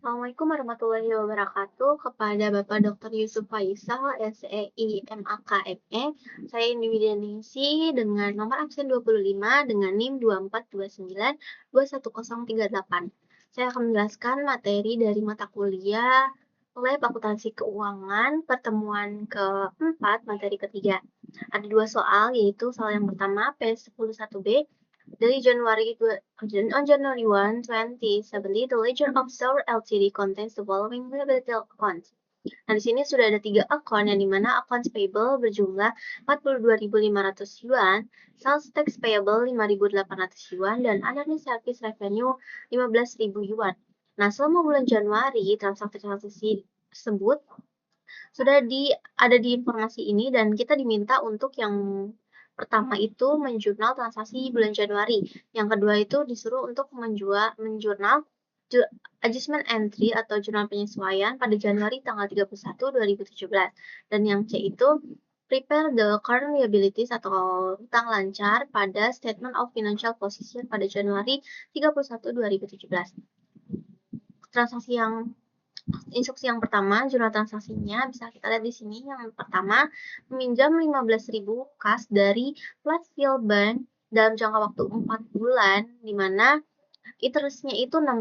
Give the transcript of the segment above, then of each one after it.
Assalamualaikum warahmatullahi wabarakatuh kepada Bapak Dr. Yusuf Faisal, SEI MAKME. Saya Indi Widianingsi dengan nomor absen 25 dengan NIM 2429210038. Saya akan menjelaskan materi dari mata kuliah Lab Akuntansi Keuangan pertemuan keempat materi ketiga. Ada dua soal, yaitu soal yang pertama P101B dari on January 1, 2070, the ledger of Sour Ltd contains the following liability accounts. Nah, di sini sudah ada 3 akun yang dimana accounts payable berjumlah 42.500 yuan, sales tax payable 5.800 yuan, dan unearned service revenue 15.000 yuan. Nah, selama bulan Januari, transaksi-transaksi tersebut sudah ada di informasi ini dan kita diminta untuk yang pertama itu menjurnal transaksi bulan Januari. Yang kedua itu disuruh untuk menjurnal adjustment entry atau jurnal penyesuaian pada Januari tanggal 31, 2017. Dan yang C itu prepare the current liabilities atau hutang lancar pada statement of financial position pada Januari 31, 2017. Instruksi yang pertama, jurnal transaksinya bisa kita lihat di sini. Yang pertama, meminjam 15.000 kas dari Platteville Bank dalam jangka waktu 4 bulan, di mana interestnya itu 6%,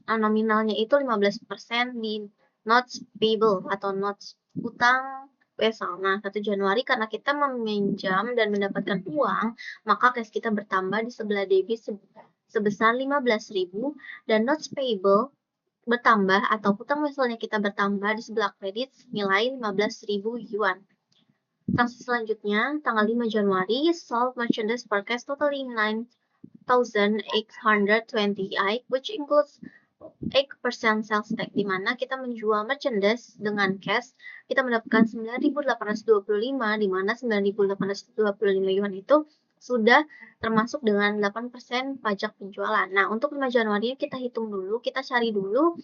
nominalnya itu 15% di notes payable atau notes utang besok. Nah, 1 Januari karena kita meminjam dan mendapatkan uang, maka cash kita bertambah di sebelah debit sebesar 15.000 dan notes payable bertambah atau hutang weselnya kita bertambah di sebelah kredit nilai 15.000 yuan. Transaksi selanjutnya, tanggal 5 Januari, sold merchandise for cash totaling 9,820 which includes 8% sales tax, di mana kita menjual merchandise dengan cash, kita mendapatkan 9.825, di mana 9.825 yuan itu sudah termasuk dengan 8% pajak penjualan. Nah, untuk 5 Januari kita hitung dulu, kita cari dulu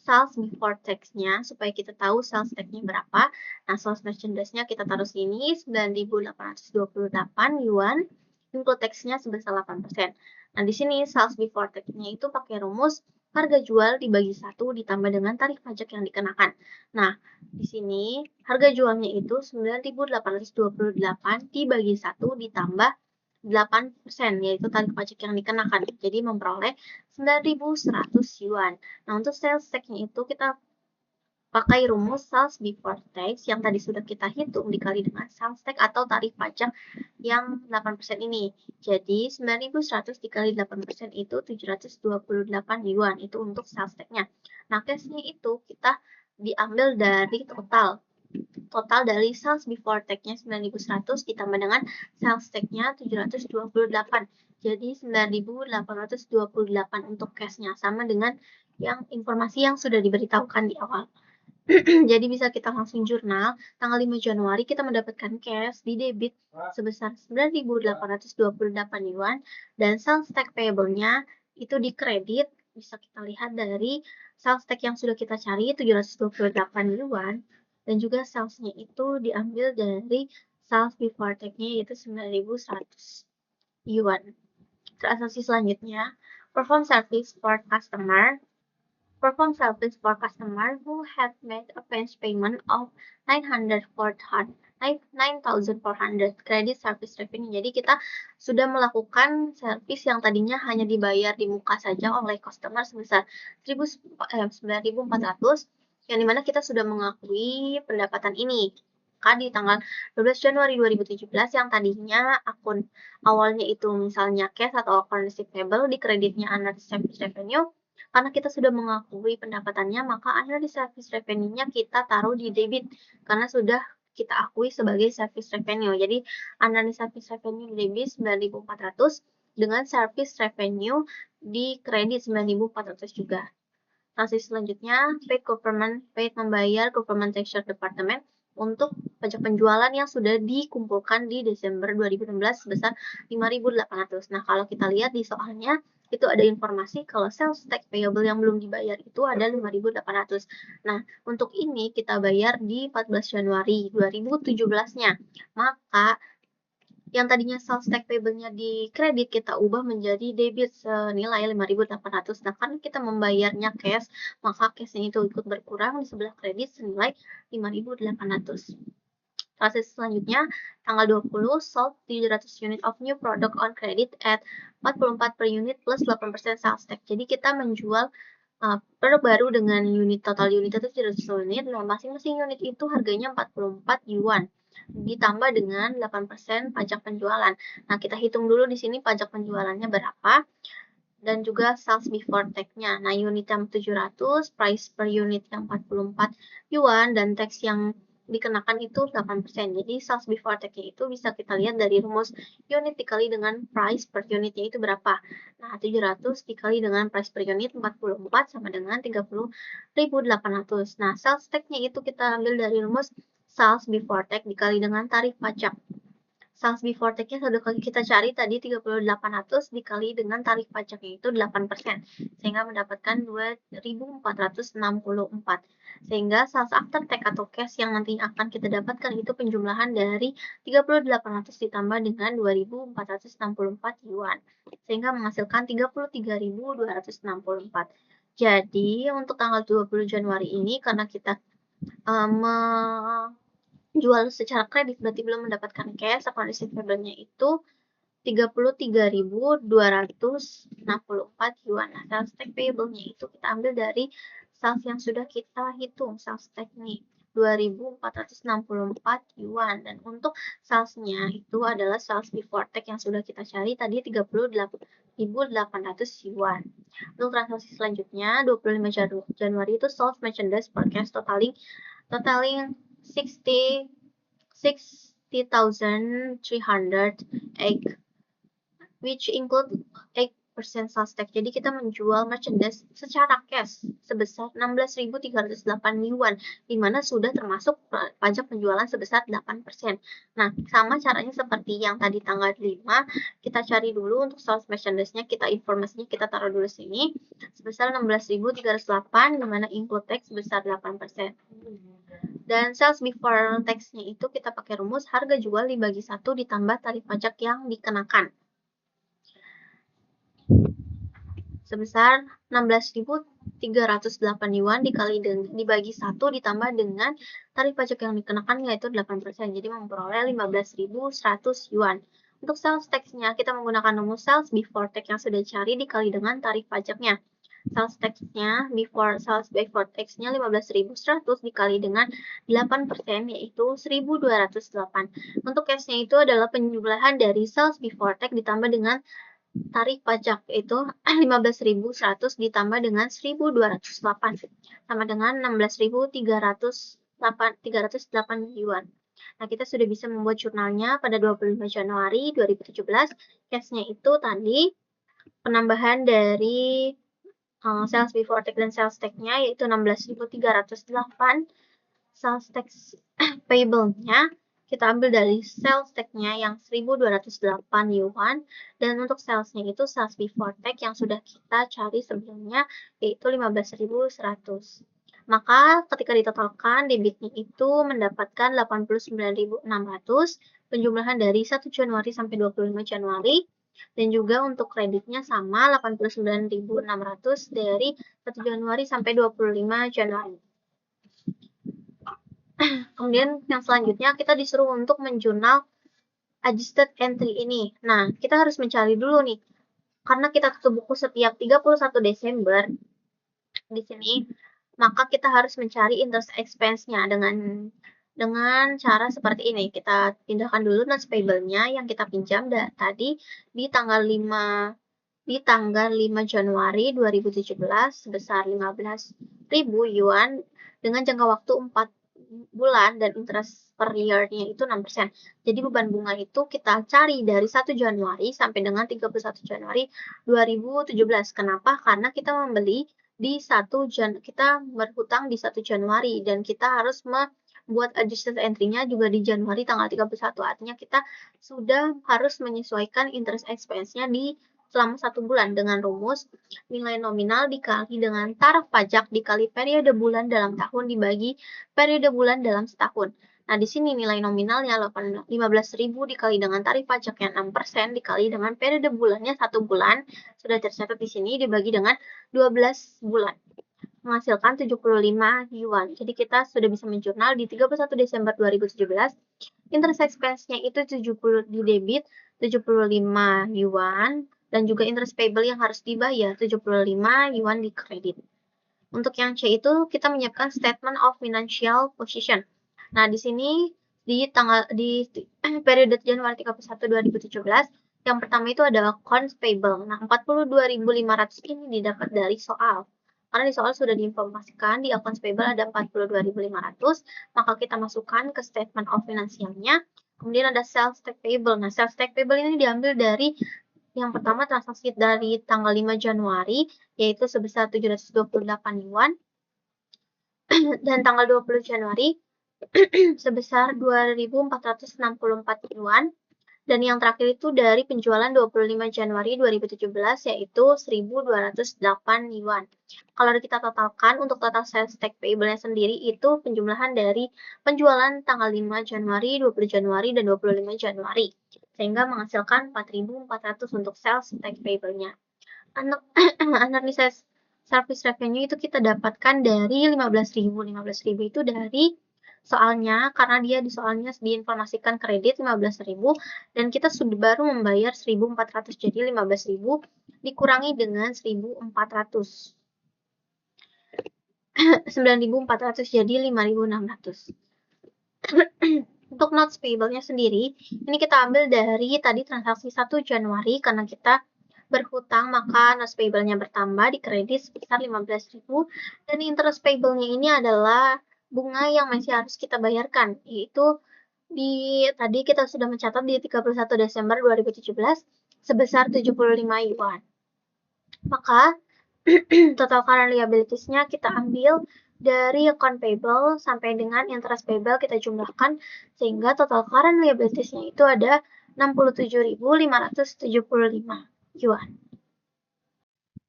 sales before tax-nya supaya kita tahu sales tax-nya berapa. Nah, sales merchandise-nya kita taruh sini 9.828 yuan, include tax-nya sebesar 8%. Nah, di sini sales before tax-nya itu pakai rumus harga jual dibagi 1 ditambah dengan tarif pajak yang dikenakan. Nah, di sini harga jualnya itu 9.828 dibagi 1 ditambah 8%, yaitu tarif pajak yang dikenakan. Jadi memperoleh 9.100 yuan. Nah, untuk sales tax-nya itu kita pakai rumus sales before tax yang tadi sudah kita hitung dikali dengan sales tax atau tarif pajak yang 8% ini. Jadi 9.100 dikali 8% itu 728 yuan, itu untuk sales tax-nya. Nah, cash-nya itu kita diambil dari total dari sales before tax-nya 9.100 ditambah dengan sales tax-nya 728. Jadi 9.828 untuk cash-nya, sama dengan yang informasi yang sudah diberitahukan di awal. Jadi bisa kita langsung jurnal, tanggal 5 Januari kita mendapatkan cash di debit sebesar 9.828 yuan, dan sales tax payable-nya itu di kredit, bisa kita lihat dari sales tax yang sudah kita cari 728 yuan, dan juga sales-nya itu diambil dari sales before tax-nya yaitu 9.100 yuan. Transaksi selanjutnya, perform service for customer who had made a advance payment of 9,400 credit service revenue. Jadi kita sudah melakukan service yang tadinya hanya dibayar di muka saja oleh customer sebesar 9.400, yang dimana kita sudah mengakui pendapatan ini. Maka di tanggal 12 Januari 2017 yang tadinya akun awalnya itu misalnya cash atau akun receivable, di kreditnya unearned service revenue. Karena kita sudah mengakui pendapatannya, maka unearned service revenue-nya kita taruh di debit karena sudah kita akui sebagai service revenue. Jadi unearned service revenue di debit 9.400 dengan service revenue di kredit 9.400 juga. Transaksi selanjutnya, paid membayar government tax department untuk pajak penjualan yang sudah dikumpulkan di Desember 2016 sebesar 5.800. Nah, kalau kita lihat di soalnya, itu ada informasi kalau sales tax payable yang belum dibayar itu ada 5.800. Nah, untuk ini kita bayar di 14 Januari 2017-nya. Maka yang tadinya sales tax payable-nya di kredit kita ubah menjadi debit senilai 5.800. Nah, karena kita membayarnya cash, maka cash-nya itu ikut berkurang di sebelah kredit senilai 5.800. Proses selanjutnya, tanggal 20, sold 700 unit of new product on credit at 44 per unit plus 8% sales tax. Jadi kita menjual produk baru dengan total unit itu 700 unit. Nah, masing-masing unit itu harganya 44 yuan. Ditambah dengan 8% pajak penjualan. Nah, kita hitung dulu di sini pajak penjualannya berapa dan juga sales before tax-nya. Nah, unit yang 700, price per unit yang 44 yuan, dan tax yang dikenakan itu 8%. Jadi, sales before tax-nya itu bisa kita lihat dari rumus unit dikali dengan price per unitnya itu berapa. Nah, 700 dikali dengan price per unit 44 sama dengan 30.800. Nah, sales tax-nya itu kita ambil dari rumus sales before tax dikali dengan tarif pajak. Sales before tax-nya sudah kita cari tadi 30.800 dikali dengan tarif pajaknya itu 8%, sehingga mendapatkan 2.464. Sehingga sales after tax atau cash yang nanti akan kita dapatkan itu penjumlahan dari 30.800 ditambah dengan 2.464 yuan, sehingga menghasilkan 33.264. Jadi untuk tanggal 20 Januari ini karena kita jual secara kredit berarti belum mendapatkan cash, account receivable-nya itu 33.264 yuan. Nah, sales tax payable-nya itu kita ambil dari sales yang sudah kita hitung, sales tax nih 2.464 yuan, dan untuk sales-nya itu adalah sales before tax yang sudah kita cari tadi 38.800 yuan. Untuk transaksi selanjutnya 25 Januari itu sold merchandise for cash totaling 60,300 egg, which include 8% sales tax. Jadi kita menjual merchandise secara cash sebesar 16.308 yuan, di mana sudah termasuk pajak penjualan sebesar 8%. Nah, sama caranya seperti yang tadi tanggal 5, kita cari dulu untuk sales merchandise-nya, informasinya kita taruh dulu sini, sebesar 16.308, di mana include tax sebesar 8%. Dan sales before tax-nya itu kita pakai rumus harga jual dibagi 1 ditambah tarif pajak yang dikenakan. Sebesar 16.308 yuan dibagi 1 ditambah dengan tarif pajak yang dikenakan yaitu 8%. Jadi memperoleh 15.100 yuan. Untuk sales tax-nya kita menggunakan rumus sales before tax yang sudah dicari dikali dengan tarif pajaknya. Sales tax-nya sales before tax-nya 15.100 dikali dengan 8% yaitu 1.208. Untuk cash-nya itu adalah penjumlahan dari sales before tax ditambah dengan tarif pajak itu 15.100 ditambah dengan 1.208 sama dengan 16.308 yuan. Nah, kita sudah bisa membuat jurnalnya pada 25 Januari 2017. Cash-nya itu tadi penambahan dari sales before tax dan sales tax-nya yaitu 16.308. Sales tax payable-nya kita ambil dari sales tax-nya yang 1.208 yuan, dan untuk sales-nya itu sales before tax yang sudah kita cari sebelumnya yaitu 15.100. Maka ketika ditotalkan debitnya itu mendapatkan 89.600, penjumlahan dari 1 Januari sampai 25 Januari, dan juga untuk kreditnya sama 89.600 dari 1 Januari sampai 25 Januari. Kemudian yang selanjutnya kita disuruh untuk menjurnal adjusted entry ini. Nah, kita harus mencari dulu nih. Karena kita tutup buku setiap 31 Desember di sini, maka kita harus mencari interest expense-nya dengan cara seperti ini. Kita pindahkan dulu notes payable-nya yang kita pinjam tadi di tanggal 5 Januari 2017 sebesar 15.000 yuan dengan jangka waktu 4 bulan dan interest per year-nya itu 6%. Jadi beban bunga itu kita cari dari 1 Januari sampai dengan 31 Januari 2017. Kenapa? Karena kita membeli di kita berhutang di 1 Januari dan kita harus membuat adjusted entry-nya juga di Januari tanggal 31. Artinya kita sudah harus menyesuaikan interest expense-nya di selama 1 bulan dengan rumus nilai nominal dikali dengan taraf pajak dikali periode bulan dalam tahun dibagi periode bulan dalam setahun. Nah, di sini nilai nominalnya 15.000 dikali dengan tarif pajaknya 6% dikali dengan periode bulannya 1 bulan, sudah tercatat di sini dibagi dengan 12 bulan. Menghasilkan 75 yuan. Jadi kita sudah bisa menjurnal di 31 Desember 2017, interest expense-nya itu 70 di debit 75 yuan dan juga interest payable yang harus dibayar 75 yuan di kredit. Untuk yang C itu kita menyiapkan statement of financial position. Nah, di sini di periode Januari 31 2017, yang pertama itu adalah accounts payable. Nah, 42.500 ini didapat dari soal. Karena di soal sudah diinformasikan di accounts payable ada 42.500, maka kita masukkan ke statement of financialnya. Kemudian ada sales tax payable. Nah, sales tax payable ini diambil dari yang pertama transaksi dari tanggal 5 Januari, yaitu sebesar 728 yuan. Dan tanggal 20 Januari sebesar 2.464 yuan. Dan yang terakhir itu dari penjualan 25 Januari 2017 yaitu 1.208 yuan. Kalau kita totalkan untuk total sales tax payable-nya sendiri itu penjumlahan dari penjualan tanggal 5 Januari, 20 Januari, dan 25 Januari. Sehingga menghasilkan 4.400 untuk sales tax payable-nya. Analysis service revenue itu kita dapatkan dari 15.000. 15.000 itu dari soalnya, karena dia di soalnya diinformasikan kredit 15.000 dan kita sudah baru membayar 1.400. Jadi 15.000 dikurangi dengan 1.400. 9.400 jadi 5.600. Untuk notes payable-nya sendiri, ini kita ambil dari tadi transaksi 1 Januari karena kita berhutang, maka notes payable-nya bertambah di kredit sebesar 15.000 dan interest payable-nya ini adalah bunga yang masih harus kita bayarkan, yaitu tadi kita sudah mencatat di 31 Desember 2017 sebesar 75 yuan. Maka total current liabilities-nya kita ambil dari account payable sampai dengan interest payable kita jumlahkan sehingga total current liabilities-nya itu ada 67.575 yuan.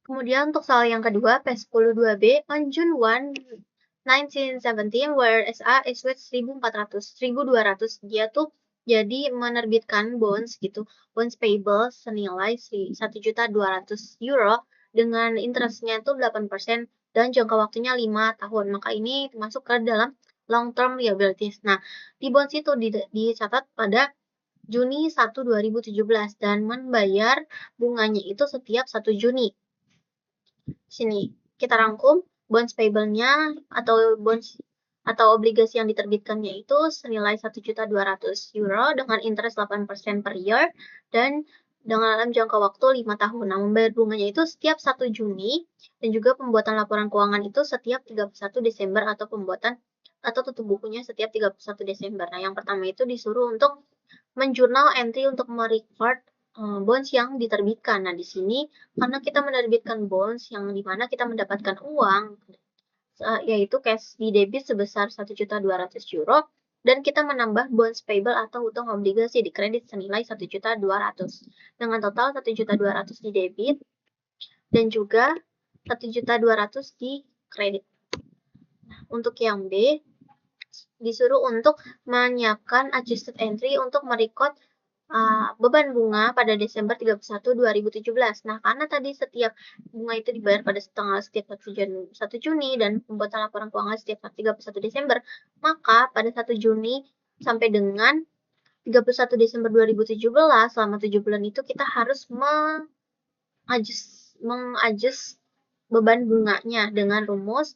Kemudian untuk soal yang kedua, P10-2B, on June 1, 1917, where SA is worth 1.400, 1.200, dia tuh jadi menerbitkan bonds gitu, bonds payable senilai 1.200.000 euro dengan interestnya itu 8% dan jangka waktunya 5 tahun. Maka ini masuk ke dalam long term liabilities. Nah, di bonds itu dicatat pada Juni 1, 2017 dan membayar bunganya itu setiap 1 Juni. Sini kita rangkum bonds payable-nya atau obligasi yang diterbitkannya itu senilai 1.200.000 euro dengan interest 8% per year dan dalam jangka waktu 5 tahun. Nah, membayar bunganya itu setiap 1 Juni dan juga pembuatan laporan keuangan itu setiap 31 Desember atau tutup bukunya setiap 31 Desember. Nah, yang pertama itu disuruh untuk menjurnal entry untuk merecord bonds yang diterbitkan. Nah, di sini karena kita menerbitkan bonds yang dimana kita mendapatkan uang, yaitu cash di debit sebesar 1.200.000 euro, dan kita menambah bonds payable atau utang obligasi di kredit senilai 1.200.000. Dengan total 1.200.000 di debit dan juga 1.200.000 di kredit. Nah, untuk yang B, disuruh untuk menyiapkan adjusted entry untuk merecord beban bunga pada Desember 31, 2017. Nah, karena tadi setiap bunga itu dibayar pada setiap 1 Juni dan pembuatan laporan keuangan setiap 31 Desember, maka pada 1 Juni sampai dengan 31 Desember 2017, selama 7 bulan itu kita harus mengadjust beban bunganya dengan rumus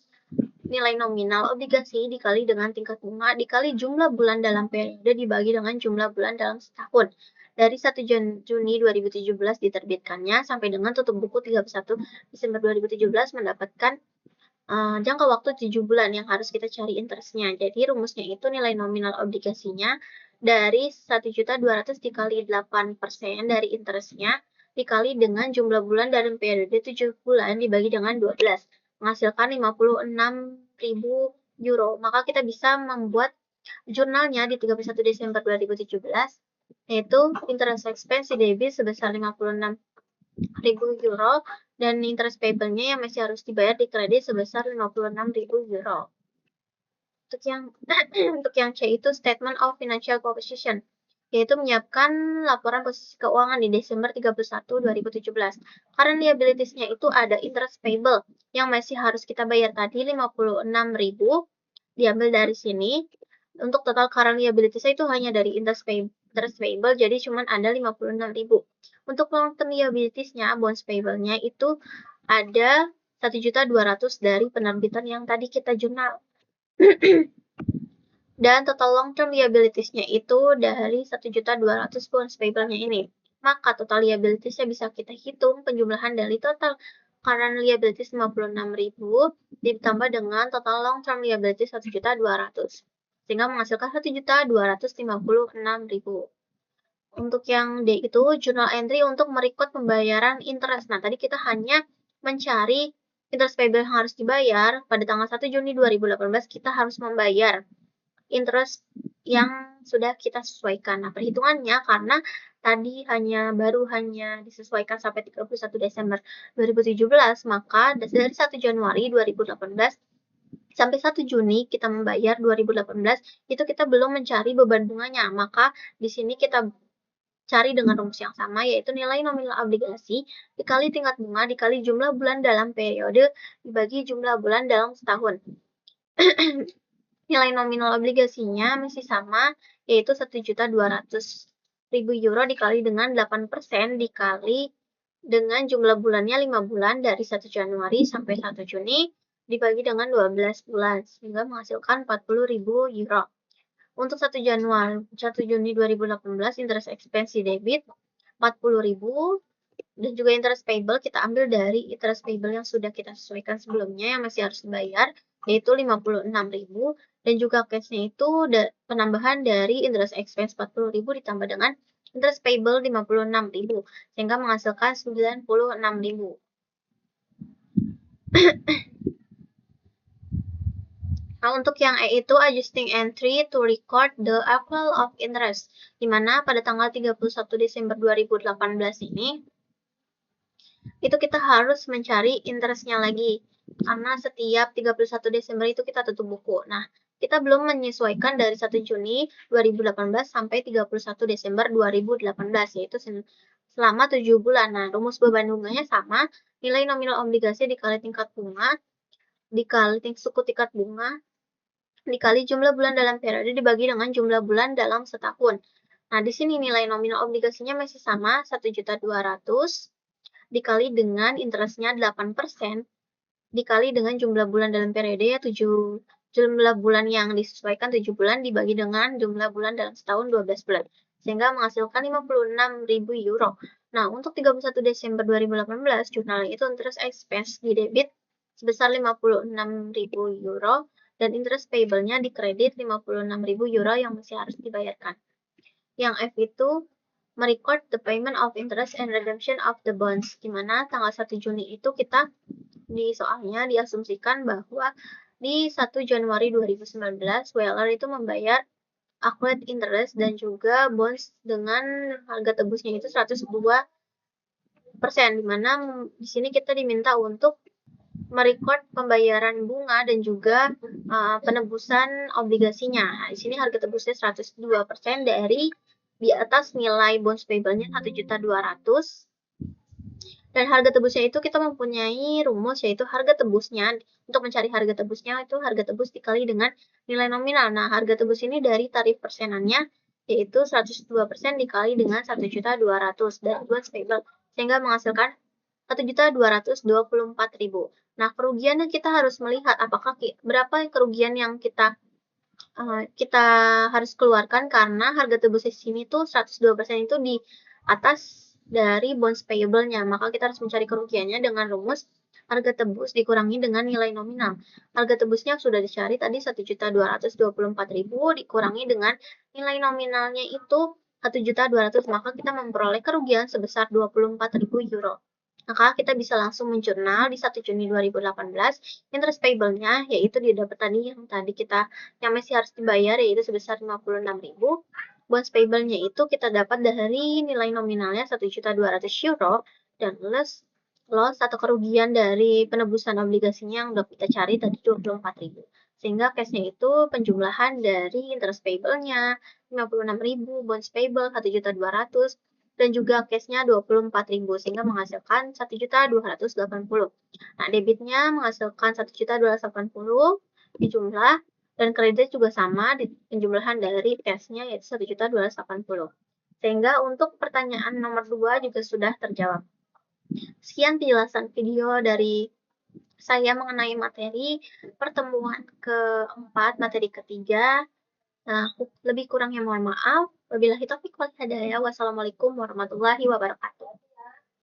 nilai nominal obligasi dikali dengan tingkat bunga dikali jumlah bulan dalam periode dibagi dengan jumlah bulan dalam setahun. Dari 1 Juni 2017 diterbitkannya sampai dengan tutup buku 31 Desember 2017 mendapatkan jangka waktu 7 bulan yang harus kita cari interestnya. Jadi rumusnya itu nilai nominal obligasinya dari 1.200.000 dikali 8% dari interestnya dikali dengan jumlah bulan dalam periode 7 bulan dibagi dengan 12 menghasilkan 56.000 euro. Maka kita bisa membuat jurnalnya di 31 Desember 2017, yaitu interest expense di debit sebesar 56.000 euro dan interest payable-nya yang masih harus dibayar di kredit sebesar 56.000 euro. Untuk yang C itu Statement of Financial Position, yaitu menyiapkan laporan posisi keuangan di Desember 31, 2017. Current liabilities-nya itu ada interest payable yang masih harus kita bayar tadi 56.000, diambil dari sini. Untuk total current liabilities itu hanya dari interest payable, jadi cuma ada 56.000. Untuk long term liabilities-nya, bonds payable-nya itu ada 1.200.000 dari penerbitan yang tadi kita jurnal. Dan total long term liabilities-nya itu dari 1.200.000 bonds payable-nya ini. Maka total liabilities-nya bisa kita hitung penjumlahan dari total current liabilities 56.000 ditambah dengan total long term liabilities 1.200.000, sehingga menghasilkan 1.256.000. Untuk yang D itu journal entry untuk merecord pembayaran interest. Nah, tadi kita hanya mencari interest payable yang harus dibayar pada tanggal 1 Juni 2018, kita harus membayar interest yang sudah kita sesuaikan. Nah, perhitungannya karena tadi baru hanya disesuaikan sampai 31 Desember 2017, maka dari 1 Januari 2018 sampai 1 Juni kita membayar 2018, itu kita belum mencari beban bunganya. Maka di sini kita cari dengan rumus yang sama, yaitu nilai nominal obligasi dikali tingkat bunga dikali jumlah bulan dalam periode dibagi jumlah bulan dalam setahun. Nilai nominal obligasinya masih sama, yaitu 1.200.000 euro dikali dengan 8% dikali dengan jumlah bulannya 5 bulan dari 1 Januari sampai 1 Juni dibagi dengan 12 bulan, sehingga menghasilkan 40.000 euro. Untuk 1 Juni 2018, interest expense debit 40.000, dan juga interest payable kita ambil dari interest payable yang sudah kita sesuaikan sebelumnya yang masih harus dibayar, yaitu 56.000, dan juga cash-nya itu penambahan dari interest expense 40.000 ditambah dengan interest payable 56.000, sehingga menghasilkan 96.000. Nah, untuk yang E itu adjusting entry to record the accrual of interest, di mana pada tanggal 31 Desember 2018 ini, itu kita harus mencari interestnya lagi, karena setiap 31 Desember itu kita tutup buku. Nah, kita belum menyesuaikan dari 1 Juni 2018 sampai 31 Desember 2018, yaitu selama 7 bulan. Nah, rumus beban bunganya sama, nilai nominal obligasi dikali tingkat bunga, dikali suku tingkat bunga, dikali jumlah bulan dalam periode dibagi dengan jumlah bulan dalam setahun. Nah, di sini nilai nominal obligasinya masih sama, 1.200.000 dikali dengan interestnya 8%, dikali dengan jumlah bulan dalam periode, ya 7 jumlah bulan yang disesuaikan 7 bulan dibagi dengan jumlah bulan dalam setahun 12 bulan, sehingga menghasilkan 56.000 euro. Nah, untuk 31 Desember 2018, jurnal itu interest expense di debit sebesar 56.000 euro, dan interest payable-nya di kredit 56.000 euro yang masih harus dibayarkan. Yang F itu merecord the payment of interest and redemption of the bonds, di mana tanggal 1 Juni itu kita di soalnya diasumsikan bahwa di 1 Januari 2019 Weller itu membayar accrued interest dan juga bonds dengan harga tebusnya itu 102%, di mana di sini kita diminta untuk merecord pembayaran bunga dan juga penebusan obligasinya. Nah, di sini harga tebusnya 102% dari di atas nilai bonds payable-nya 1.200.000. Dan harga tebusnya itu kita mempunyai rumus, yaitu harga tebusnya. Untuk mencari harga tebusnya itu harga tebus dikali dengan nilai nominal. Nah, harga tebus ini dari tarif persenannya, yaitu 102% dikali dengan 1.200.000 dari bonds payable, sehingga menghasilkan 1.224.000. Nah, kerugiannya kita harus melihat apakah berapa kerugian yang kita harus keluarkan, karena harga tebus di sini tuh 102% itu di atas dari bonds payable-nya. Maka kita harus mencari kerugiannya dengan rumus harga tebus dikurangi dengan nilai nominal. Harga tebusnya sudah dicari tadi 1.224.000 dikurangi dengan nilai nominalnya itu 1.200.000, maka kita memperoleh kerugian sebesar 24.000 euro. Maka kita bisa langsung menjurnal di 1 Juni 2018, interest payable-nya yaitu didapat tadi yang masih harus dibayar, yaitu sebesar 56.000. Bonds payable-nya itu kita dapat dari nilai nominalnya 1.200.000 euro dan less loss atau kerugian dari penebusan obligasinya yang udah kita cari tadi 24.000. Sehingga cashnya itu penjumlahan dari interest payable-nya 56.000, bonds payable 1.200.000, dan juga cashnya 24.000 sehingga menghasilkan 1.280.000. Nah, debitnya menghasilkan 1.280.000 dijumlah, dan kredit juga sama di penjumlahan dari cashnya yaitu 1.280.000. Sehingga untuk pertanyaan nomor 2 juga sudah terjawab. Sekian penjelasan video dari saya mengenai materi pertemuan keempat, materi ketiga. Nah, lebih kurangnya mohon maaf. Wabillahi taufiq wal hidayah. Wassalamualaikum warahmatullahi wabarakatuh.